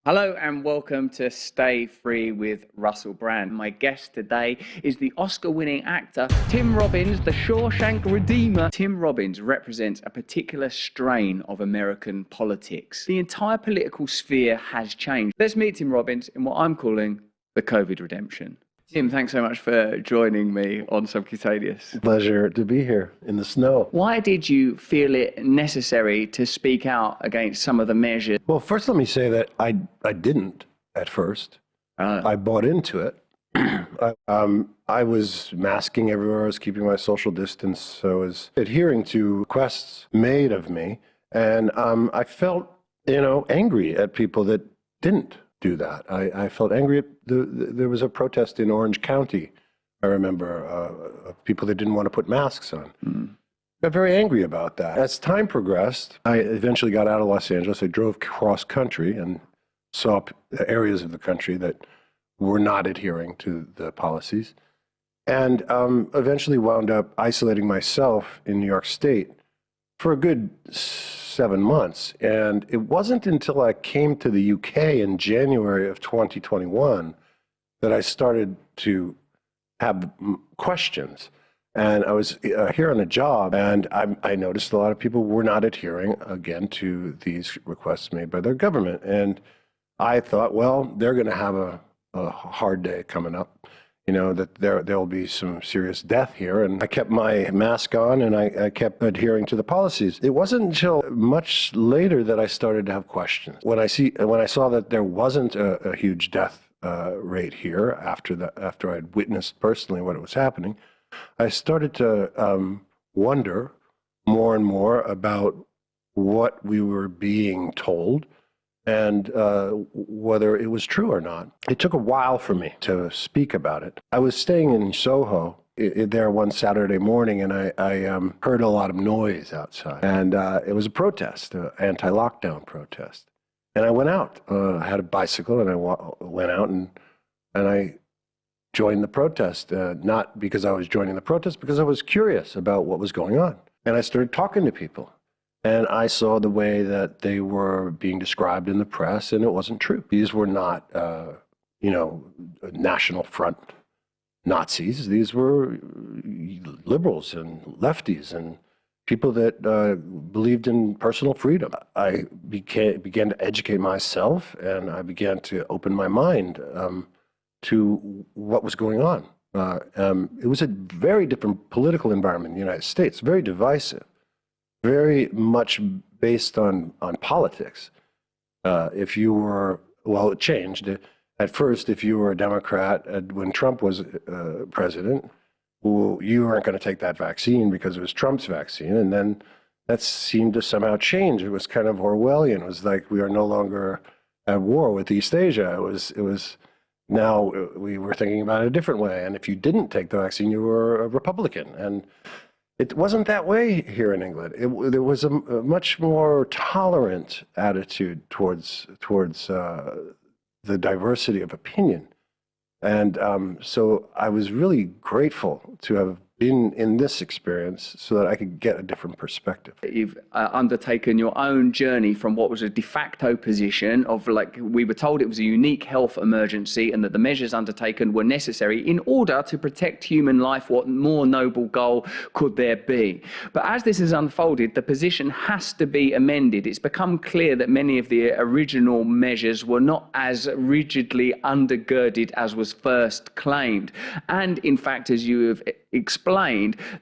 Hello and welcome to Stay Free with Russell Brand. My guest today is the Oscar-winning actor Tim Robbins, the Shawshank Redeemer. Tim Robbins represents a particular strain of American politics. The entire political sphere has changed. Let's meet Tim Robbins in what I'm calling the COVID redemption. Tim, thanks so much for joining me on Subcutaneous. Pleasure to be here in the snow. Why did you feel it necessary to speak out against some of the measures? Well, first let me say that I didn't at first. I bought into it. I was masking everywhere. I was keeping my social distance. So I was adhering to requests made of me. And I felt, angry at people that didn't do that. I felt angry at there was a protest in Orange County, I remember, of people that didn't want to put masks on. Got very angry about that. As time progressed, I eventually got out of Los Angeles. I drove cross country and saw areas of the country that were not adhering to the policies, and eventually wound up isolating myself in New York State for a good 7 months. And it wasn't until I came to the UK in January of 2021 that I started to have questions. And I was here on a job, and I noticed a lot of people were not adhering, again, to these requests made by their government. And I thought, well, they're going to have a hard day coming up. That there'll be some serious death here. And I kept my mask on, and I kept adhering to the policies. It wasn't until much later that I started to have questions. When I saw that there wasn't a huge death rate here after I'd witnessed personally what was happening, I started to wonder more and more about what we were being told and whether it was true or not. It took a while for me to speak about it. I was staying in Soho there one Saturday morning, and I heard a lot of noise outside. And it was a protest, an anti-lockdown protest. And I went out. I had a bicycle, and I went out, and I joined the protest. Not because I was joining the protest, because I was curious about what was going on. And I started talking to people. And I saw the way that they were being described in the press, and it wasn't true. These were not, National Front Nazis. These were liberals and lefties and people that believed in personal freedom. I began to educate myself, and I began to open my mind to what was going on. It was a very different political environment in the United States, very divisive. Very much based on politics. If you were, well, it changed. At first, if you were a Democrat, when Trump was president, well, you weren't going to take that vaccine because it was Trump's vaccine. And then that seemed to somehow change. It was kind of Orwellian. It was like we are no longer at war with East Asia. It was now we were thinking about it a different way. And if you didn't take the vaccine, you were a Republican. And it wasn't that way here in England. There was a much more tolerant attitude towards the diversity of opinion. And so I was really grateful to have been in this experience so that I could get a different perspective. You've undertaken your own journey from what was a de facto position of, like, we were told it was a unique health emergency and that the measures undertaken were necessary in order to protect human life. What more noble goal could there be? But as this has unfolded, the position has to be amended. It's become clear that many of the original measures were not as rigidly undergirded as was first claimed. And in fact, as you have explained,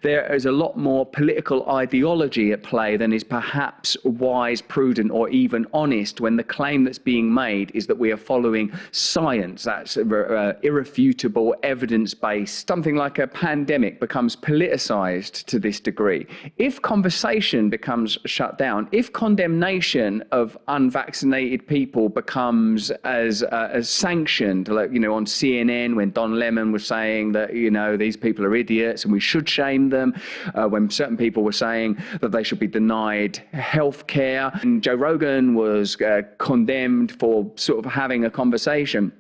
there is a lot more political ideology at play than is perhaps wise, prudent, or even honest, when the claim that's being made is that we are following science. That's irrefutable, evidence-based. Something like a pandemic becomes politicized to this degree. If conversation becomes shut down, if condemnation of unvaccinated people becomes as sanctioned, like, on CNN when Don Lemon was saying that, these people are idiots and we should shame them, when certain people were saying that they should be denied health care, and Joe Rogan was condemned for sort of having a conversation.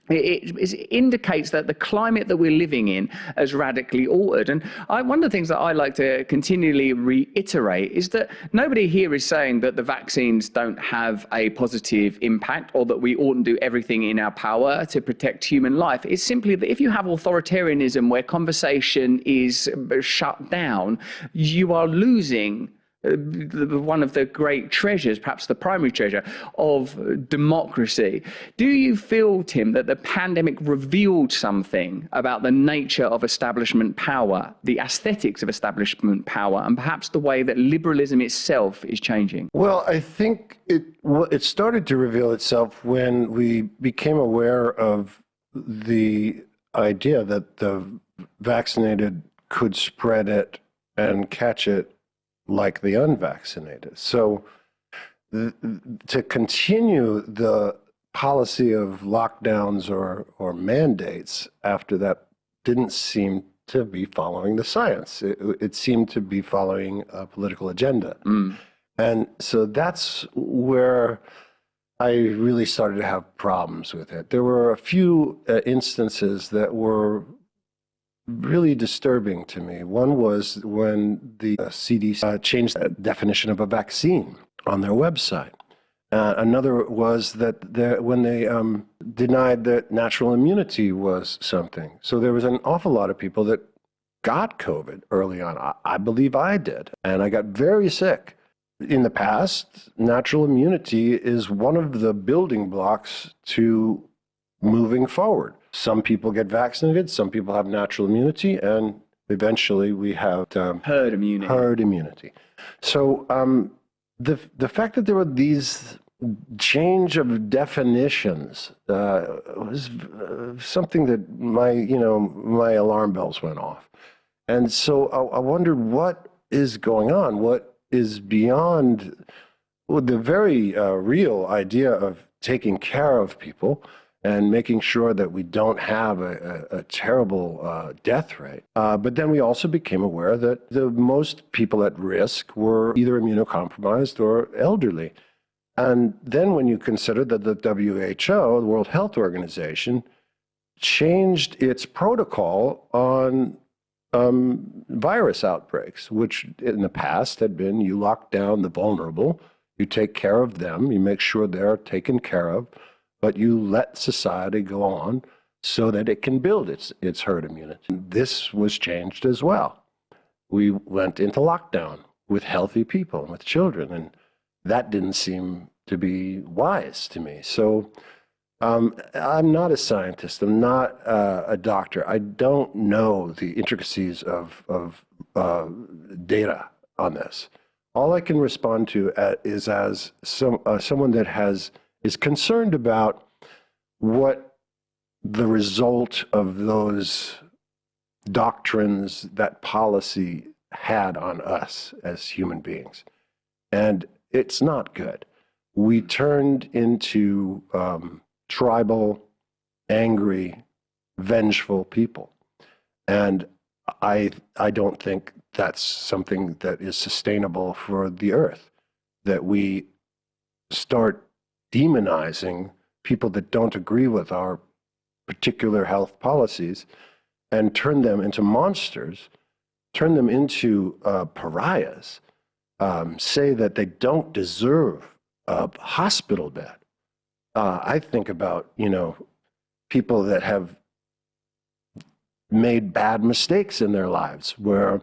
it indicates that the climate that we're living in has radically altered. And one of the things that I like to continually reiterate is that nobody here is saying that the vaccines don't have a positive impact or that we oughtn't do everything in our power to protect human life. It's simply that if you have authoritarianism where conversation is shut down, you are losing one of the great treasures, perhaps the primary treasure, of democracy. Do you feel, Tim, that the pandemic revealed something about the nature of establishment power, the aesthetics of establishment power, and perhaps the way that liberalism itself is changing? Well, I think it started to reveal itself when we became aware of the idea that the vaccinated could spread it and catch it like the unvaccinated. So to continue the policy of lockdowns or mandates after that didn't seem to be following the science. It seemed to be following a political agenda. And so that's where I really started to have problems with it. There were a few instances that were really disturbing to me. One was when the CDC changed the definition of a vaccine on their website. Another was that when they denied that natural immunity was something. So there was an awful lot of people that got COVID early on. I believe I did, and I got very sick. In the past, natural immunity is one of the building blocks to moving forward. Some people get vaccinated, some people have natural immunity, and eventually we have herd immunity. So the fact that there were these change of definitions was something that my alarm bells went off. And so I wondered what is going on, what is beyond the very real idea of taking care of people and making sure that we don't have a terrible death rate. But then we also became aware that the most people at risk were either immunocompromised or elderly. And then when you consider that the WHO, the World Health Organization, changed its protocol on virus outbreaks, which in the past had been you lock down the vulnerable, you take care of them, you make sure they're taken care of, but you let society go on so that it can build its herd immunity. This was changed as well. We went into lockdown with healthy people, with children, and that didn't seem to be wise to me. So I'm not a scientist. I'm not a doctor. I don't know the intricacies of data on this. All I can respond to is as someone that is concerned about what the result of those doctrines, that policy had on us as human beings. And it's not good. We turned into tribal, angry, vengeful people. And I don't think that's something that is sustainable for the earth, that we start demonizing people that don't agree with our particular health policies and turn them into monsters, turn them into pariahs, say that they don't deserve a hospital bed. I think about, people that have made bad mistakes in their lives where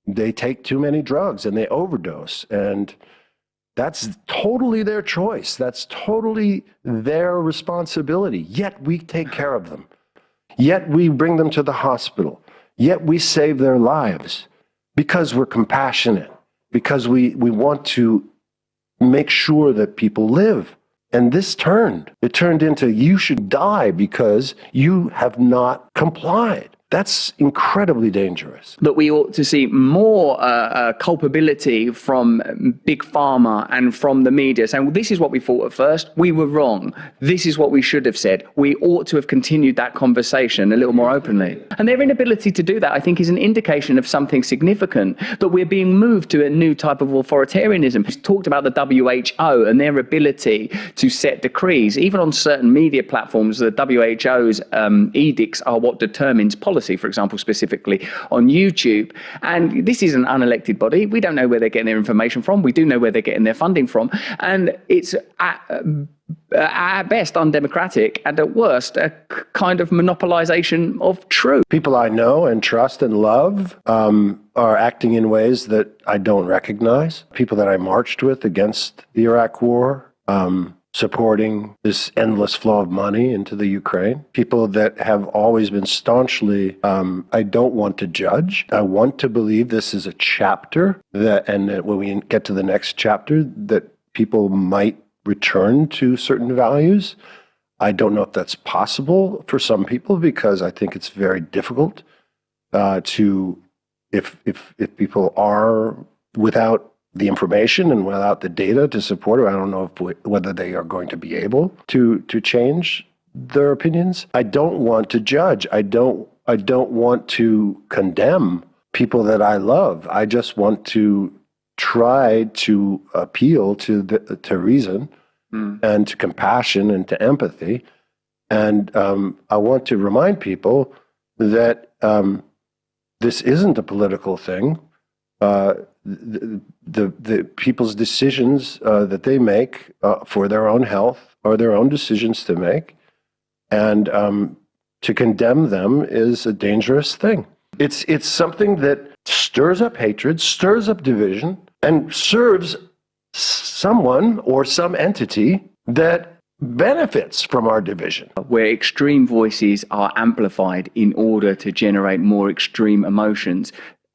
they take too many drugs and they overdose, and that's totally their choice. That's totally their responsibility. Yet we take care of them. Yet we bring them to the hospital. Yet we save their lives because we're compassionate, because we want to make sure that people live. And this turned into you should die because you have not complied. That's incredibly dangerous. That we ought to see more culpability from big pharma and from the media saying, well, this is what we thought at first. We were wrong. This is what we should have said. We ought to have continued that conversation a little more openly. And their inability to do that, I think, is an indication of something significant, that we're being moved to a new type of authoritarianism. He's talked about the WHO and their ability to set decrees. Even on certain media platforms, the WHO's edicts are what determines policy. For example, specifically on YouTube. And this is an unelected body. We don't know where they're getting their information from. We do know where they're getting their funding from. And it's at best undemocratic and at worst a kind of monopolization of truth. People I know and trust and love are acting in ways that I don't recognize. People that I marched with against the Iraq War, supporting this endless flow of money into the Ukraine. People that have always been staunchly, I don't want to judge. I want to believe this is a chapter and that when we get to the next chapter, that people might return to certain values. I don't know if that's possible for some people, because I think it's very difficult if people are without the information and without the data to support it. I don't know whether they are going to be able to change their opinions. I don't want to judge. I don't want to condemn people that I love. I just want to try to appeal to reason and to compassion and to empathy. And I want to remind people that this isn't a political thing. The people's decisions that they make for their own health are their own decisions to make, and to condemn them is a dangerous thing. It's something that stirs up hatred, stirs up division, and serves someone or some entity that benefits from our division. Where extreme voices are amplified in order to generate more extreme emotions,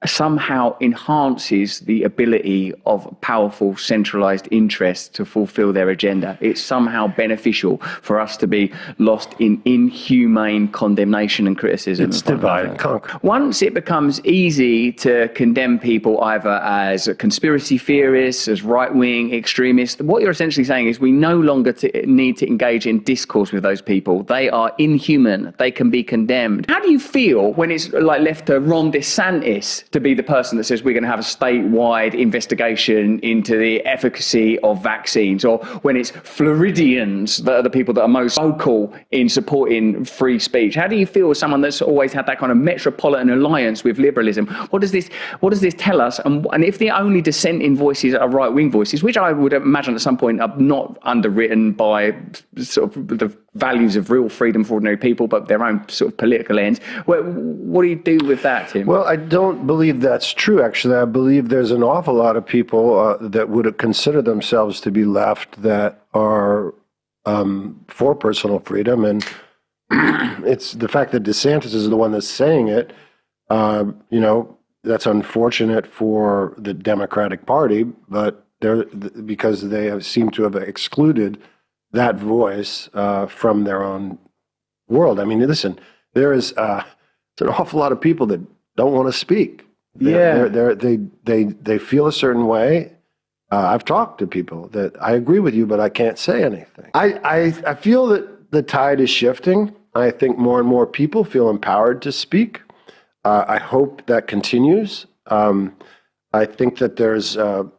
somehow enhances the ability of powerful centralized interests to fulfill their agenda. It's somehow beneficial for us to be lost in inhumane condemnation and criticism. It's divide and conquer. Once it becomes easy to condemn people either as conspiracy theorists, as right-wing extremists, what you're essentially saying is we no longer need to engage in discourse with those people. They are inhuman. They can be condemned. How do you feel when it's like left to Ron DeSantis to be the person that says we're going to have a statewide investigation into the efficacy of vaccines, or when it's Floridians that are the people that are most vocal in supporting free speech? How do you feel as someone that's always had that kind of metropolitan alliance with liberalism? What does this tell us? And if the only dissenting voices are right-wing voices, which I would imagine at some point are not underwritten by sort of the values of real freedom for ordinary people, but their own sort of political ends, what do you do with that, Tim? Well, I don't believe that's true, actually. I believe there's an awful lot of people that would consider themselves to be left that are for personal freedom. And it's the fact that DeSantis is the one that's saying it, that's unfortunate for the Democratic Party, but because they seem to have excluded that voice from their own world. I mean, listen, there's an awful lot of people that don't want to speak. They feel a certain way. I've talked to people that I agree with you, but I can't say anything. I feel that the tide is shifting. I think more and more people feel empowered to speak. I hope that continues. I think that there's a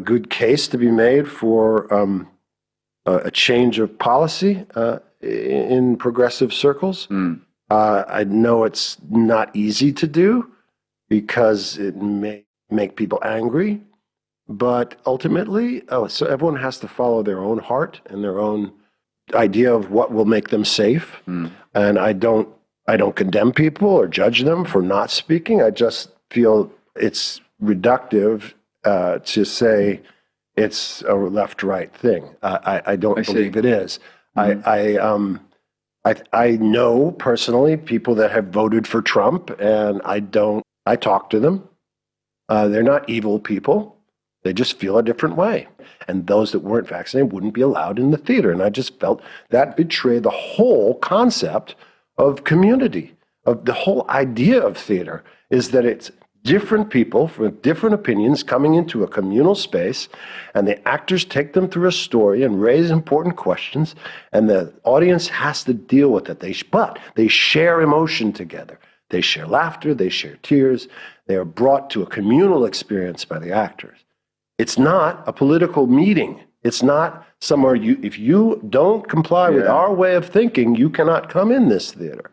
good case to be made for a change of policy in progressive circles. I know it's not easy to do because it may make people angry, but ultimately, so everyone has to follow their own heart and their own idea of what will make them safe. And I don't condemn people or judge them for not speaking. I just feel it's reductive to say it's a left-right thing. I don't believe it is. I know personally people that have voted for Trump, and I talk to them. They're not evil people. They just feel a different way. And those that weren't vaccinated wouldn't be allowed in the theater. And I just felt that betrayed the whole concept of community, of the whole idea of theater is that it's different people with different opinions coming into a communal space, and the actors take them through a story and raise important questions, and the audience has to deal with it. But they share emotion together. They share laughter, they share tears. They are brought to a communal experience by the actors. It's not a political meeting. It's not somewhere if you don't comply with our way of thinking, you cannot come in this theater.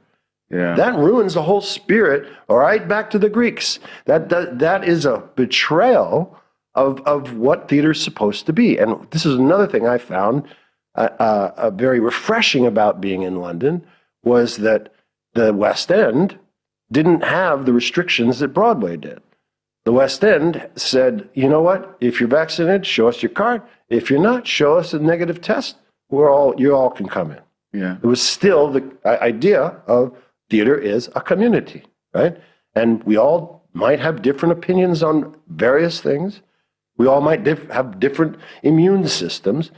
Yeah. That ruins the whole spirit. All right, back to the Greeks. That is a betrayal of what theater is supposed to be. And this is another thing I found very refreshing about being in London, was that the West End didn't have the restrictions that Broadway did. The West End said, you know what? If you're vaccinated, show us your card. If you're not, show us a negative test. You all can come in. Yeah. It was still the idea of theater is a community, right? And we all might have different opinions on various things. We all might have different immune systems.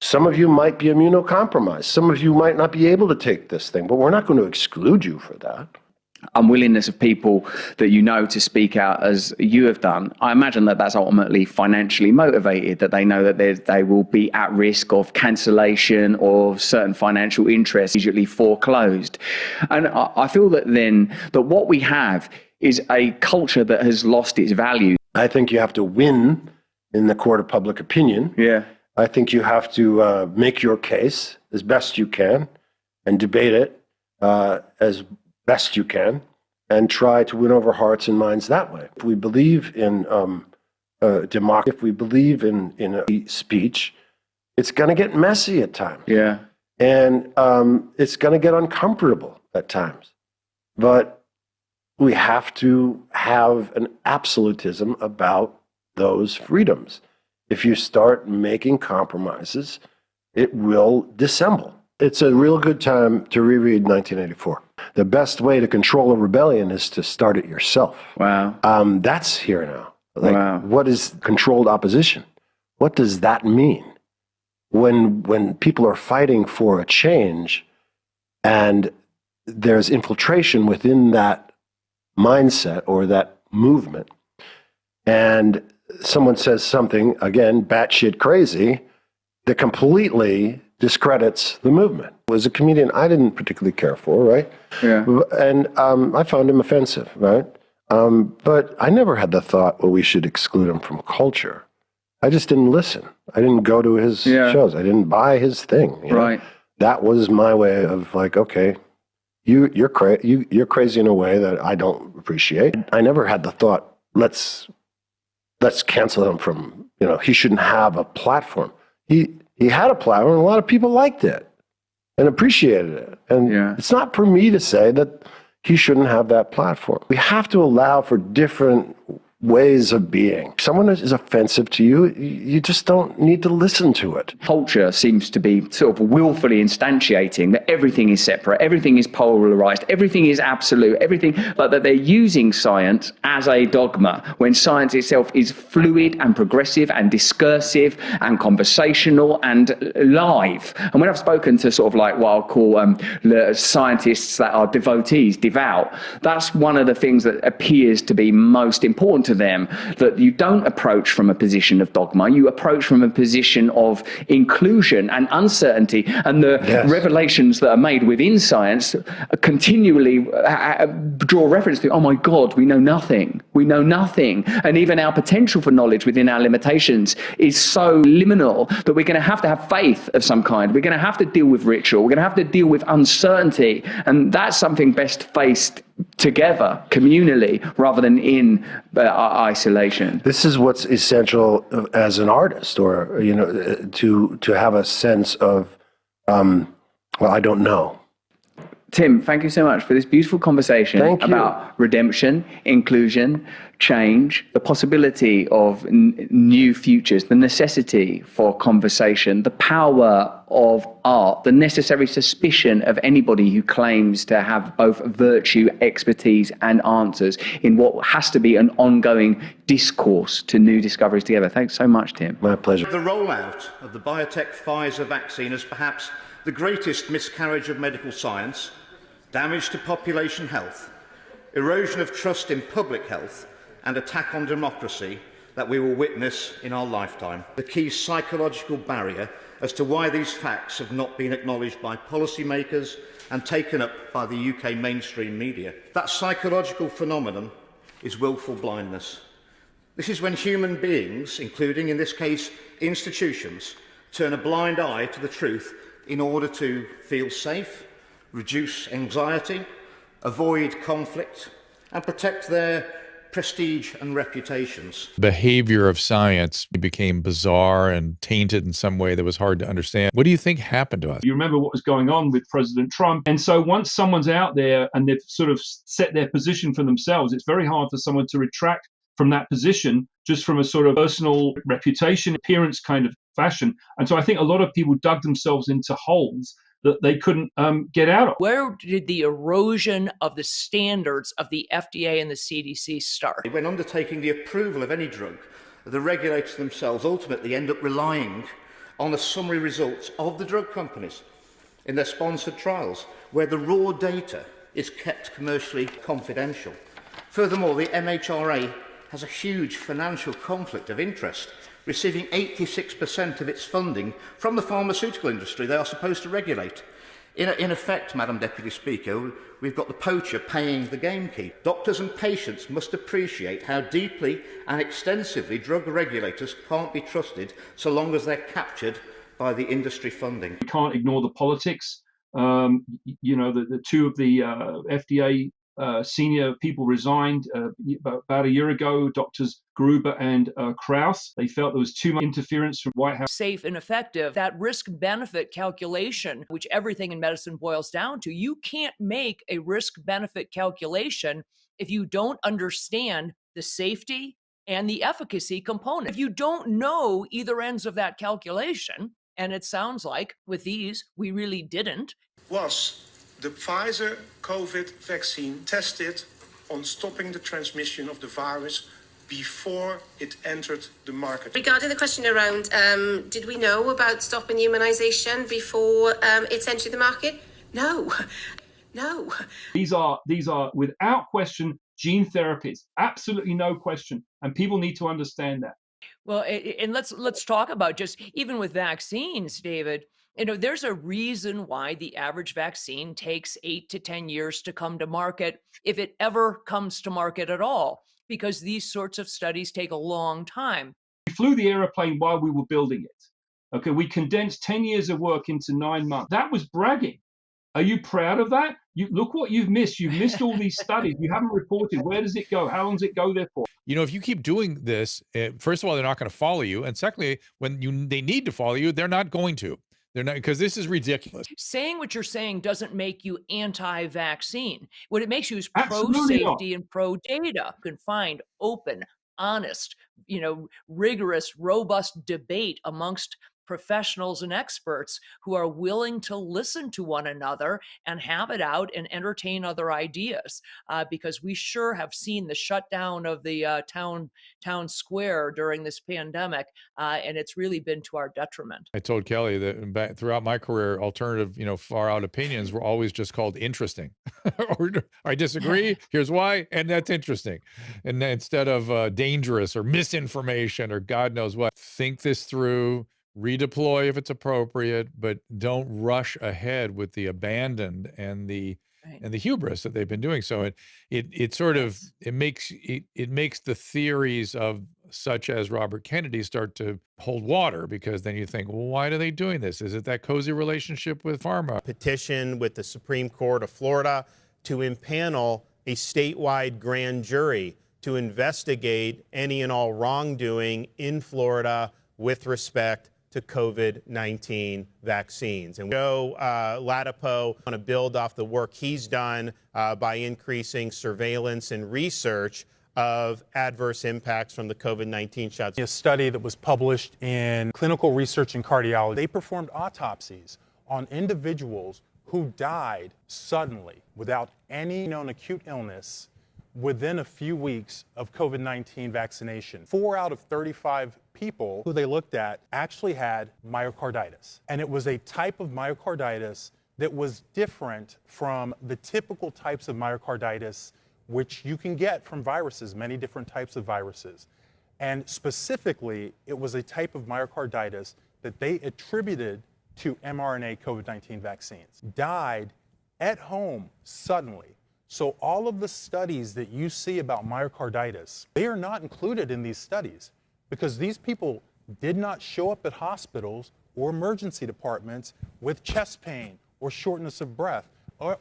Some of you might be immunocompromised. Some of you might not be able to take this thing, but we're not going to exclude you for that. Unwillingness of people that you know to speak out as you have done, I imagine that that's ultimately financially motivated, that they know that they will be at risk of cancellation or certain financial interests immediately foreclosed. And I feel that then that what we have is a culture that has lost its value. I think you have to win in the court of public opinion. Yeah. I think you have to make your case as best you can and debate it as best you can, and try to win over hearts and minds that way. If we believe in democracy, if we believe in speech, it's going to get messy at times. Yeah. And it's going to get uncomfortable at times. But we have to have an absolutism about those freedoms. If you start making compromises, it will dissemble. It's a real good time to reread 1984. The best way to control a rebellion is to start it yourself. Wow. That's here now. Like, what is controlled opposition? What does that mean? When people are fighting for a change and there's infiltration within that mindset or that movement, and someone says something, again, batshit crazy, that completely discredits the movement. As a comedian, I didn't particularly care for, right? Yeah. And I found him offensive, right? But I never had the thought, well, we should exclude him from culture. I just didn't listen. I didn't go to his shows. I didn't buy his thing. You know? Right. That was my way of like, okay, you're crazy in a way that I don't appreciate. I never had the thought, let's cancel him from, he shouldn't have a platform. He had a platform, and a lot of people liked it and appreciated it. And it's not for me to say that he shouldn't have that platform. We have to allow for different ways of being. If someone is offensive to you, you just don't need to listen to it. Culture seems to be sort of willfully instantiating that everything is separate, everything is polarized, everything is absolute, everything, but that they're using science as a dogma when science itself is fluid and progressive and discursive and conversational and live. And when I've spoken to sort of like what I'll call scientists that are devotees, devout, that's one of the things that appears to be most important to them, that you don't approach from a position of dogma, you approach from a position of inclusion and uncertainty, and the revelations that are made within science continually draw reference to, oh my God, we know nothing, and even our potential for knowledge within our limitations is so liminal that we're going to have faith of some kind, we're going to have to deal with ritual, we're going to have to deal with uncertainty, and that's something best faced together, communally, rather than in isolation. This is what's essential as an artist, or to have a sense of, I don't know. Tim, thank you so much for this beautiful conversation about redemption, inclusion, change, the possibility of new futures, the necessity for conversation, the power of art, the necessary suspicion of anybody who claims to have both virtue, expertise, and answers in what has to be an ongoing discourse to new discoveries together. Thanks so much, Tim. My pleasure. The rollout of the biotech Pfizer vaccine is perhaps the greatest miscarriage of medical science, damage to population health, erosion of trust in public health, and attack on democracy that we will witness in our lifetime. The key psychological barrier as to why these facts have not been acknowledged by policymakers and taken up by the UK mainstream media. That psychological phenomenon is willful blindness. This is when human beings, including in this case institutions, turn a blind eye to the truth in order to feel safe, reduce anxiety, avoid conflict, and protect their prestige and reputations. Behavior of science became bizarre and tainted in some way that was hard to understand. What do you think happened to us? You remember what was going on with President Trump. And so once someone's out there and they've sort of set their position for themselves, it's very hard for someone to retract from that position just from a sort of personal reputation, appearance kind of fashion. And so I think a lot of people dug themselves into holes that they couldn't get out of. Where did the erosion of the standards of the FDA and the CDC start? When undertaking the approval of any drug, the regulators themselves ultimately end up relying on the summary results of the drug companies in their sponsored trials, where the raw data is kept commercially confidential. Furthermore, the MHRA has a huge financial conflict of interest, receiving 86% of its funding from the pharmaceutical industry they are supposed to regulate. In effect, Madam Deputy Speaker, we've got the poacher paying the gamekeeper. Doctors and patients must appreciate how deeply and extensively drug regulators can't be trusted so long as they're captured by the industry funding. We can't ignore the politics. The two of the FDA senior people resigned about a year ago, Doctors Gruber and Krauss. They felt there was too much interference from White House. Safe and effective, that risk-benefit calculation, which everything in medicine boils down to, you can't make a risk-benefit calculation if you don't understand the safety and the efficacy component. If you don't know either ends of that calculation, and it sounds like with these, we really didn't. Was the Pfizer COVID vaccine tested on stopping the transmission of the virus before it entered the market? Regarding the question around, did we know about stopping immunisation before it entered the market? No. These are without question gene therapies, absolutely no question, and people need to understand that. Well, and let's talk about just even with vaccines, David. There's a reason why the average vaccine takes 8 to 10 years to come to market, if it ever comes to market at all, because these sorts of studies take a long time. We flew the airplane while we were building it. Okay, we condensed 10 years of work into 9 months. That was bragging. Are you proud of that? Look what you've missed. You've missed all these studies. You haven't reported. Where does it go? How long does it go there for? If you keep doing this, first of all, they're not going to follow you. And secondly, when they need to follow you, they're not going to. They're not, because this is ridiculous. Saying what you're saying doesn't make you anti-vaccine. What it makes you is Absolutely pro-safety and pro-data. You can find open, honest, rigorous, robust debate amongst professionals and experts who are willing to listen to one another and have it out and entertain other ideas, because we sure have seen the shutdown of the town square during this pandemic, and it's really been to our detriment. I told Kelly that throughout my career, alternative, far out opinions were always just called interesting. Or I disagree, here's why, and that's interesting. And instead of dangerous or misinformation or God knows what, think this through, redeploy if it's appropriate, but don't rush ahead with the abandon and the hubris that they've been doing. So it makes the theories of such as Robert Kennedy start to hold water, because then you think, well, why are they doing this? Is it that cozy relationship with pharma? Petition with the Supreme Court of Florida to impanel a statewide grand jury to investigate any and all wrongdoing in Florida with respect to COVID-19 vaccines. And Joe Latipo want to build off the work he's done by increasing surveillance and research of adverse impacts from the COVID-19 shots. A study that was published in Clinical Research in Cardiology, they performed autopsies on individuals who died suddenly without any known acute illness within a few weeks of COVID-19 vaccination. 4 out of 35 people who they looked at actually had myocarditis. And it was a type of myocarditis that was different from the typical types of myocarditis which you can get from viruses, many different types of viruses. And specifically, it was a type of myocarditis that they attributed to mRNA COVID-19 vaccines. Died at home suddenly. So all of the studies that you see about myocarditis, they are not included in these studies because these people did not show up at hospitals or emergency departments with chest pain or shortness of breath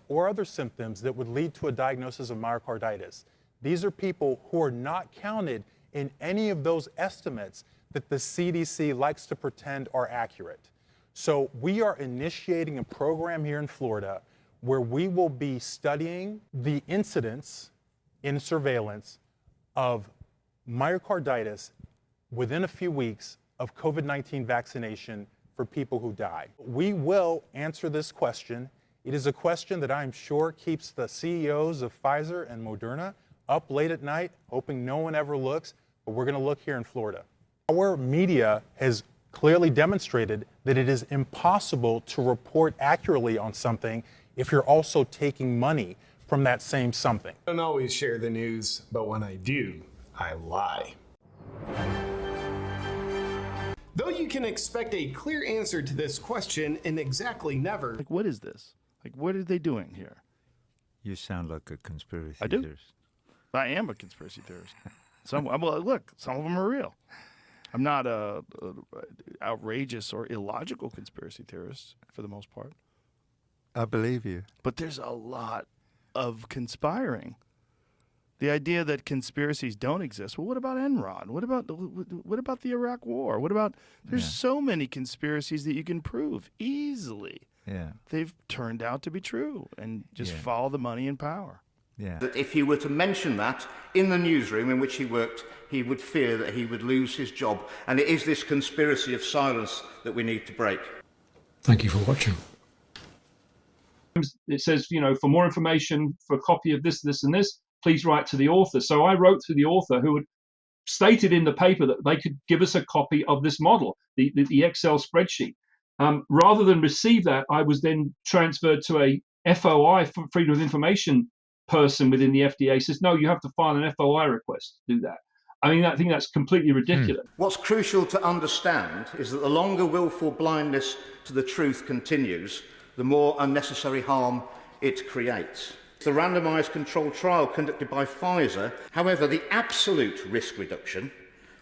or other symptoms that would lead to a diagnosis of myocarditis. These are people who are not counted in any of those estimates that the CDC likes to pretend are accurate. So we are initiating a program here in Florida where we will be studying the incidence in surveillance of myocarditis within a few weeks of COVID-19 vaccination for people who die. We will answer this question. It is a question that I'm sure keeps the CEOs of Pfizer and Moderna up late at night, hoping no one ever looks, but we're going to look here in Florida. Our media has clearly demonstrated that it is impossible to report accurately on something if you're also taking money from that same something. I don't always share the news, but when I do, I lie. Though you can expect a clear answer to this question in exactly never. Like, what is this? Like, what are they doing here? You sound like a conspiracy I do. theorist. I am a conspiracy theorist. Well, look, some of them are real. I'm not a outrageous or illogical conspiracy theorist for the most part. I believe you. But there's a lot of conspiring. The idea that conspiracies don't exist. Well, what about Enron? What about the Iraq War? There's so many conspiracies that you can prove easily. Yeah. They've turned out to be true, and just follow the money and power. Yeah. That if he were to mention that in the newsroom in which he worked, he would fear that he would lose his job. And it is this conspiracy of silence that we need to break. Thank you for watching. It says, for more information, for a copy of this, this, and this, please write to the author. So I wrote to the author who had stated in the paper that they could give us a copy of this model, the Excel spreadsheet. Rather than receive that, I was then transferred to a FOI, Freedom of Information person within the FDA. Says, no, you have to file an FOI request to do that. I think that's completely ridiculous. What's crucial to understand is that the longer willful blindness to the truth continues, the more unnecessary harm it creates. The randomized controlled trial conducted by Pfizer, however, the absolute risk reduction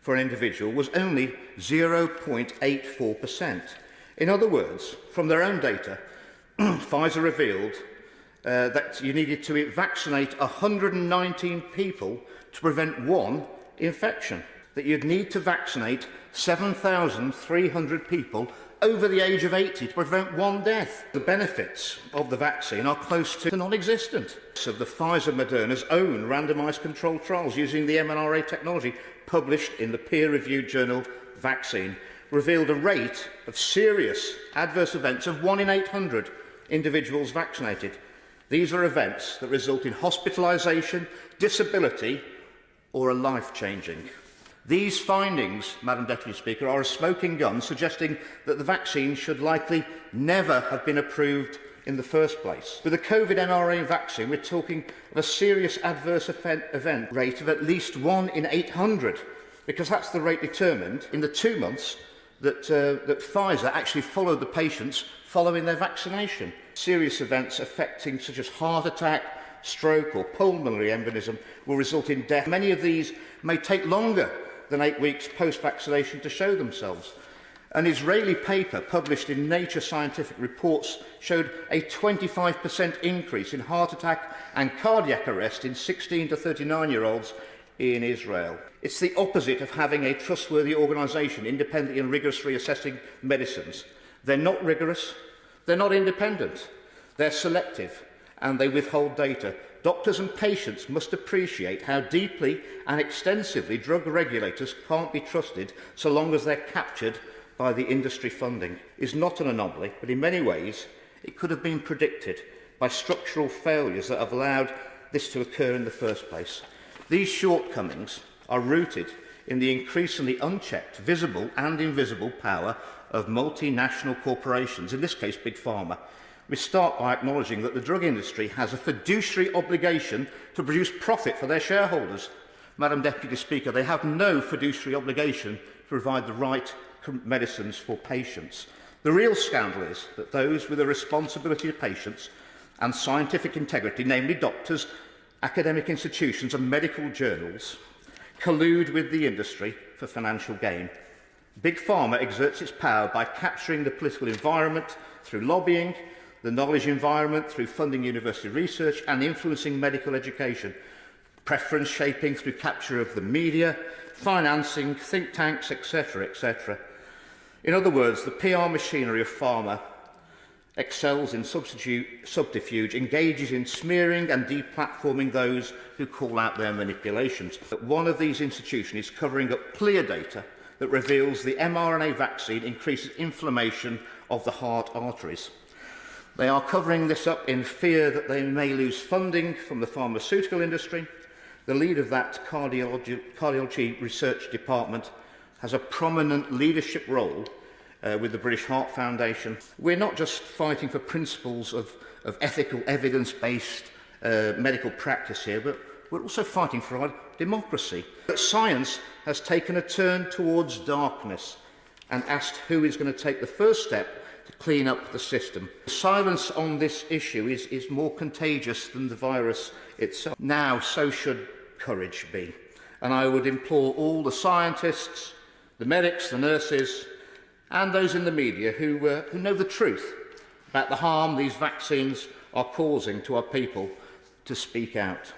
for an individual was only 0.84%. In other words, from their own data, Pfizer revealed that you needed to vaccinate 119 people to prevent one infection, that you'd need to vaccinate 7,300 people over the age of 80 to prevent one death. The benefits of the vaccine are close to non-existent. So the Pfizer-Moderna's own randomized controlled trials using the mRNA technology published in the peer-reviewed journal Vaccine revealed a rate of serious adverse events of 1 in 800 individuals vaccinated. These are events that result in hospitalisation, disability, or a life-changing. These findings, Madam Deputy Speaker, are a smoking gun suggesting that the vaccine should likely never have been approved in the first place. With the COVID mRNA vaccine, we're talking of a serious adverse event rate of at least 1 in 800, because that's the rate determined in the 2 months that Pfizer actually followed the patients following their vaccination. Serious events affecting such as heart attack, stroke or pulmonary embolism will result in death. Many of these may take longer than 8 weeks post-vaccination to show themselves. An Israeli paper published in Nature Scientific Reports showed a 25% increase in heart attack and cardiac arrest in 16 to 39-year-olds in Israel. It's the opposite of having a trustworthy organisation independently and rigorously assessing medicines. They're not rigorous, they're not independent, they're selective, and they withhold data. Doctors and patients must appreciate how deeply and extensively drug regulators can't be trusted so long as they're captured by the industry funding. It's not an anomaly, but in many ways it could have been predicted by structural failures that have allowed this to occur in the first place. These shortcomings are rooted in the increasingly unchecked, visible and invisible power of multinational corporations, in this case Big Pharma, We start by acknowledging that the drug industry has a fiduciary obligation to produce profit for their shareholders. Madam Deputy Speaker, they have no fiduciary obligation to provide the right medicines for patients. The real scandal is that those with a responsibility to patients and scientific integrity, namely doctors, academic institutions and medical journals, collude with the industry for financial gain. Big Pharma exerts its power by capturing the political environment through lobbying, the knowledge environment through funding university research and influencing medical education, preference shaping through capture of the media, financing, think tanks, etc., etc. In other words, the PR machinery of pharma excels in subterfuge, engages in smearing and deplatforming those who call out their manipulations. But one of these institutions is covering up clear data that reveals the mRNA vaccine increases inflammation of the heart arteries. They are covering this up in fear that they may lose funding from the pharmaceutical industry. The lead of that cardiology research department has a prominent leadership role with the British Heart Foundation. We're not just fighting for principles of ethical, evidence-based medical practice here, but we're also fighting for our democracy. But science has taken a turn towards darkness and asked who is going to take the first step to clean up the system. Silence on this issue is more contagious than the virus itself. Now, so should courage be. And I would implore all the scientists, the medics, the nurses, and those in the media who know the truth about the harm these vaccines are causing to our people to speak out.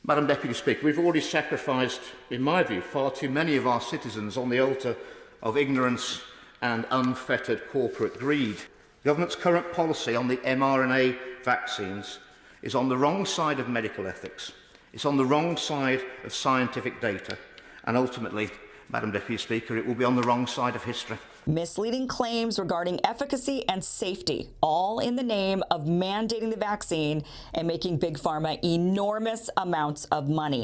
Madam Deputy Speaker, we've already sacrificed, in my view, far too many of our citizens on the altar of ignorance and unfettered corporate greed. The government's current policy on the mRNA vaccines is on the wrong side of medical ethics. It's on the wrong side of scientific data. And ultimately, Madam Deputy Speaker, it will be on the wrong side of history. Misleading claims regarding efficacy and safety, all in the name of mandating the vaccine and making Big Pharma enormous amounts of money.